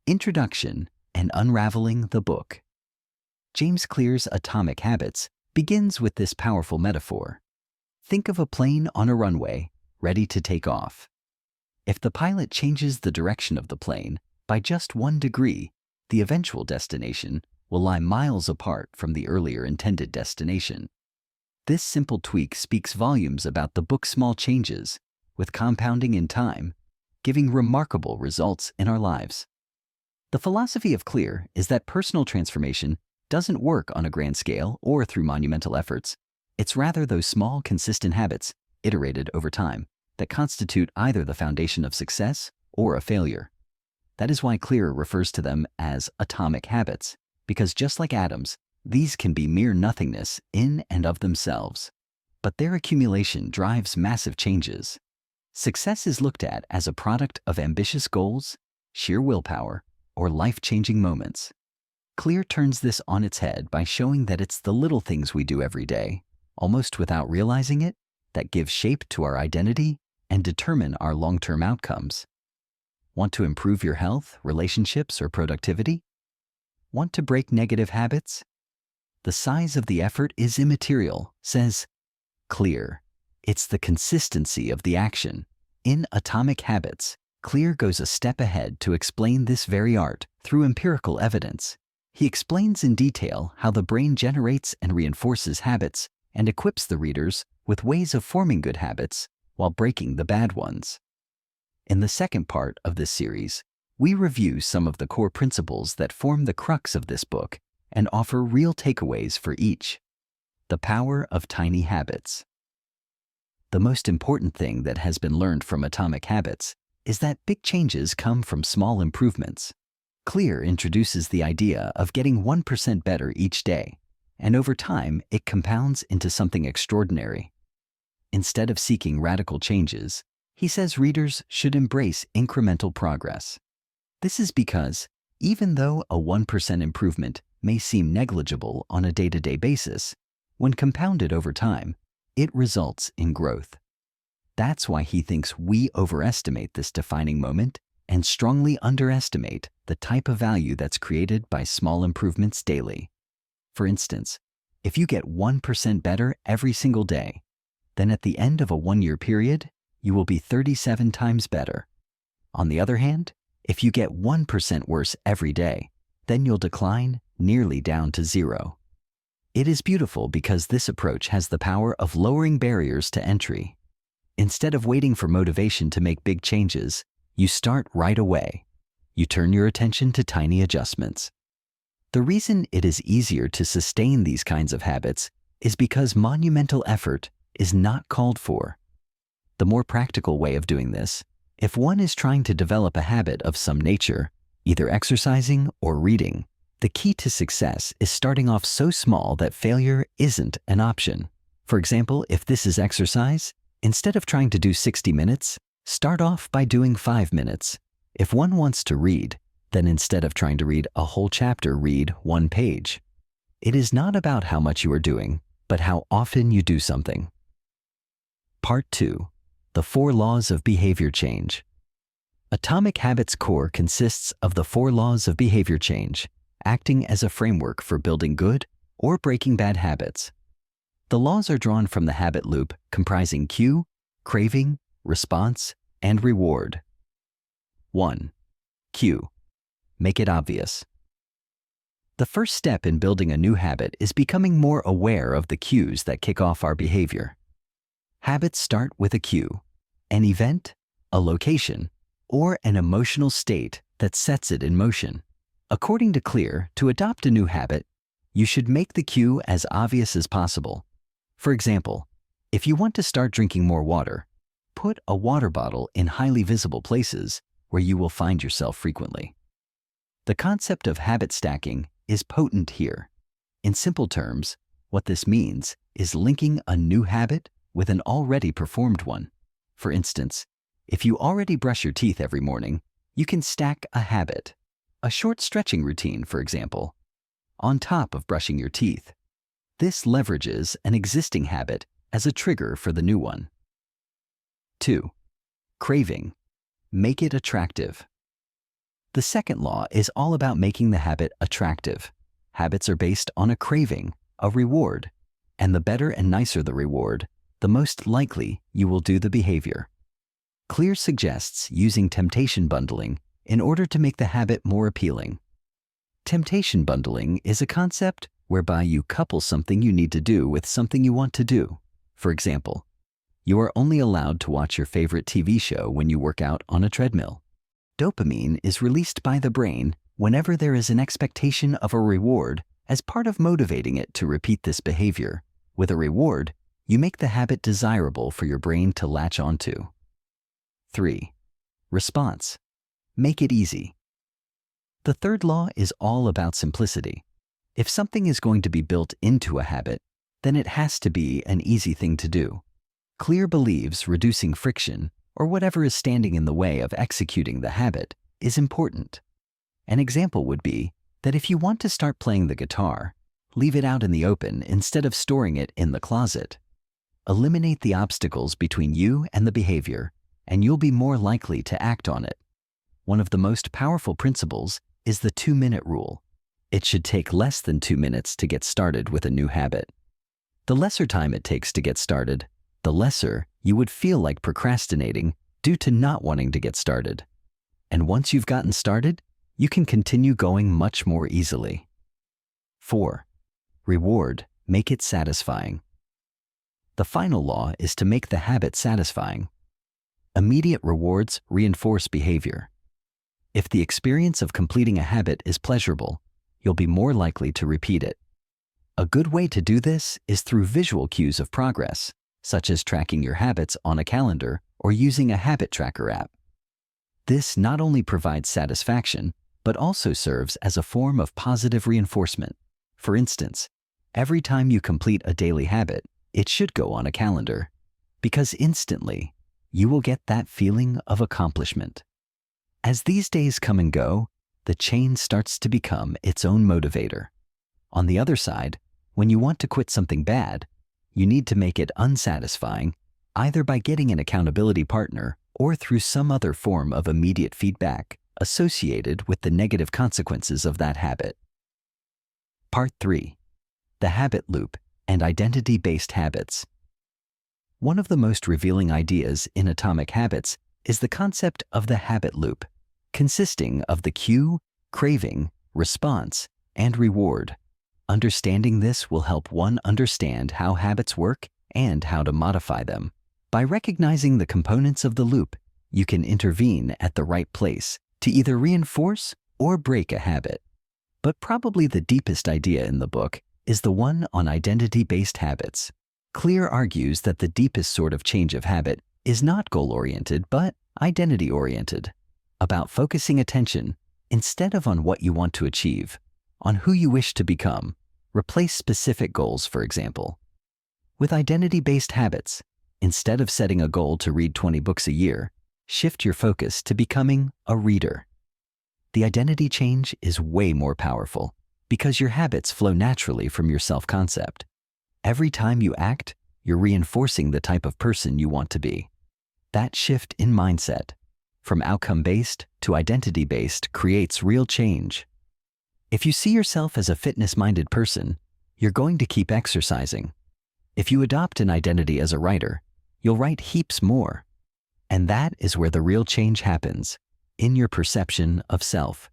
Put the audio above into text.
Introduction and Unraveling the Book. James Clear's Atomic Habits begins with this powerful metaphor. Think of a plane on a runway, ready to take off. If the pilot changes the direction of the plane by just 1 degree, the eventual destination will lie miles apart from the earlier intended destination. This simple tweak speaks volumes about the book's small changes, with compounding in time, giving remarkable results in our lives. The philosophy of Clear is that personal transformation doesn't work on a grand scale or through monumental efforts. It's rather those small, consistent habits, iterated over time, that constitute either the foundation of success or a failure. That is why Clear refers to them as atomic habits, because just like atoms, these can be mere nothingness in and of themselves. But their accumulation drives massive changes. Success is looked at as a product of ambitious goals, sheer willpower, or life-changing moments. Clear turns this on its head by showing that it's the little things we do every day, almost without realizing it, that give shape to our identity and determine our long-term outcomes. Want to improve your health, relationships, or productivity? Want to break negative habits? The size of the effort is immaterial, says Clear. It's the consistency of the action. In Atomic Habits, Clear goes a step ahead to explain this very art through empirical evidence. He explains in detail how the brain generates and reinforces habits and equips the readers with ways of forming good habits while breaking the bad ones. In the second part of this series, we review some of the core principles that form the crux of this book and offer real takeaways for each. The power of tiny habits. The most important thing that has been learned from Atomic Habits is that big changes come from small improvements. Clear introduces the idea of getting 1% better each day, and over time it compounds into something extraordinary. Instead of seeking radical changes, he says readers should embrace incremental progress. This is because, even though a 1% improvement may seem negligible on a day-to-day basis, when compounded over time, it results in growth. That's why he thinks we overestimate this defining moment and strongly underestimate the type of value that's created by small improvements daily. For instance, if you get 1% better every single day, then at the end of a 1-year period, you will be 37 times better. On the other hand, if you get 1% worse every day, then you'll decline nearly down to 0. It is beautiful because this approach has the power of lowering barriers to entry. Instead of waiting for motivation to make big changes, you start right away. You turn your attention to tiny adjustments. The reason it is easier to sustain these kinds of habits is because monumental effort is not called for. The more practical way of doing this, if one is trying to develop a habit of some nature, either exercising or reading, the key to success is starting off so small that failure isn't an option. For example, if this is exercise, instead of trying to do 60 minutes, start off by doing 5 minutes. If one wants to read, then instead of trying to read a whole chapter, read 1 page. It is not about how much you are doing, but how often you do something. Part 2. The 4 Laws of Behavior Change. Atomic Habits' core consists of the 4 laws of behavior change, acting as a framework for building good or breaking bad habits. The laws are drawn from the habit loop comprising cue, craving, response, and reward. 1. Cue. Make it obvious. The first step in building a new habit is becoming more aware of the cues that kick off our behavior. Habits start with a cue, an event, a location, or an emotional state that sets it in motion. According to Clear, to adopt a new habit, you should make the cue as obvious as possible. For example, if you want to start drinking more water, put a water bottle in highly visible places where you will find yourself frequently. The concept of habit stacking is potent here. In simple terms, what this means is linking a new habit with an already performed one. For instance, if you already brush your teeth every morning, you can stack a habit, a short stretching routine, for example, on top of brushing your teeth. This leverages an existing habit as a trigger for the new one. 2. Craving. Make it attractive. The second law is all about making the habit attractive. Habits are based on a craving, a reward, and the better and nicer the reward, the most likely you will do the behavior. Clear suggests using temptation bundling in order to make the habit more appealing. Temptation bundling is a concept whereby you couple something you need to do with something you want to do. For example, you are only allowed to watch your favorite TV show when you work out on a treadmill. Dopamine is released by the brain whenever there is an expectation of a reward as part of motivating it to repeat this behavior. With a reward, you make the habit desirable for your brain to latch onto. 3. Response. Make it easy. The third law is all about simplicity. If something is going to be built into a habit, then it has to be an easy thing to do. Clear believes reducing friction, or whatever is standing in the way of executing the habit, is important. An example would be that if you want to start playing the guitar, leave it out in the open instead of storing it in the closet. Eliminate the obstacles between you and the behavior, and you'll be more likely to act on it. One of the most powerful principles is the 2-minute rule. It should take less than 2 minutes to get started with a new habit. The lesser time it takes to get started, the lesser you would feel like procrastinating due to not wanting to get started. And once you've gotten started, you can continue going much more easily. 4. Reward. Make it satisfying. The final law is to make the habit satisfying. Immediate rewards reinforce behavior. If the experience of completing a habit is pleasurable, you'll be more likely to repeat it. A good way to do this is through visual cues of progress, such as tracking your habits on a calendar or using a habit tracker app. This not only provides satisfaction, but also serves as a form of positive reinforcement. For instance, every time you complete a daily habit, it should go on a calendar, because instantly, you will get that feeling of accomplishment. As these days come and go, the chain starts to become its own motivator. On the other side, when you want to quit something bad, you need to make it unsatisfying, either by getting an accountability partner or through some other form of immediate feedback associated with the negative consequences of that habit. Part 3. The habit loop and identity-based habits. One of the most revealing ideas in Atomic Habits is the concept of the habit loop, consisting of the cue, craving, response, and reward. Understanding this will help one understand how habits work and how to modify them. By recognizing the components of the loop, you can intervene at the right place to either reinforce or break a habit. But probably the deepest idea in the book is the one on identity-based habits. Clear argues that the deepest sort of change of habit is not goal-oriented but identity-oriented, about focusing attention instead of on what you want to achieve, on who you wish to become. Replace specific goals, for example. With identity-based habits, instead of setting a goal to read 20 books a year, shift your focus to becoming a reader. The identity change is way more powerful because your habits flow naturally from your self-concept. Every time you act, you're reinforcing the type of person you want to be. That shift in mindset, from outcome-based to identity-based, creates real change. If you see yourself as a fitness-minded person, you're going to keep exercising. If you adopt an identity as a writer, you'll write heaps more. And that is where the real change happens, in your perception of self.